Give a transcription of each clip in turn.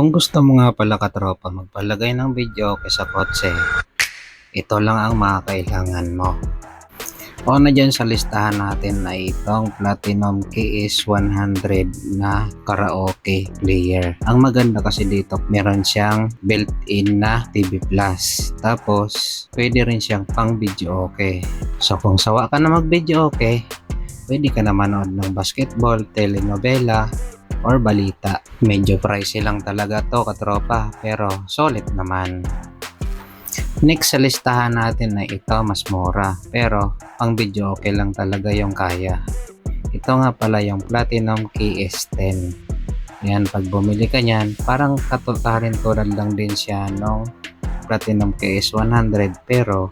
Kung gusto mo nga pala katropa magpalagay ng video okay sa kotse, ito lang ang mga kailangan mo. Una dyan sa listahan natin ay itong Platinum KS100 na karaoke player. Ang maganda kasi dito, meron siyang built-in na TV Plus. Tapos, pwede rin siyang pang video okay. So kung sawa ka na mag video okay, pwede ka na manood ng basketball, telenovela, or balita. Medyo pricey lang talaga to katropa, pero solid naman. Next sa listahan natin ay ito mas mura, pero pang video okay lang talaga yung kaya. Ito nga pala yung Platinum KS10. Yan, pag bumili ka nyan, parang katulad lang din siya nung Platinum KS100 pero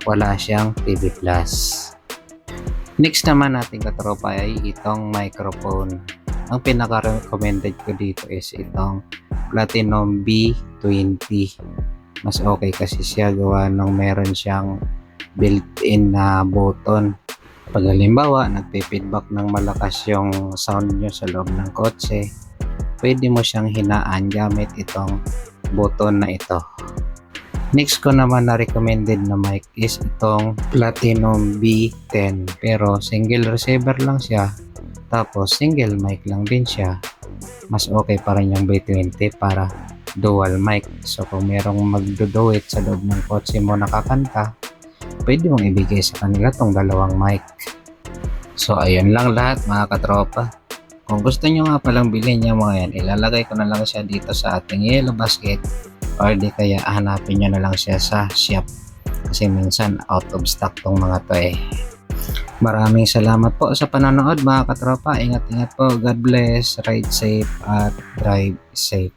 wala siyang TV Plus. Next naman natin katropa ay itong microphone. Ang pinaka-recommended ko dito is itong Platinum B20. Mas okay kasi siya gawa nung meron siyang built-in na button. Pag halimbawa, nagpe-feedback ng malakas yung sound nyo sa loob ng kotse, pwede mo siyang hinaan gamit itong button na ito. Next ko naman na recommended na mic is itong Platinum B10. Pero single receiver lang siya. Tapos single mic lang din siya. Mas okay pa rin yung B20 para dual mic. So kung merong magduduet sa loob ng kotse mo nakakanta, pwede mong ibigay sa kanila tong dalawang mic. So ayun lang lahat mga katropa. Kung gusto nyo nga palang bilhin yung mga yan, ilalagay ko na lang siya dito sa ating yellow basket, or di kaya hanapin nyo na lang siya sa shop kasi minsan out of stock tong mga to eh. Maraming salamat po sa panonood mga katropa. Ingat-ingat po. God bless. Ride safe at drive safe.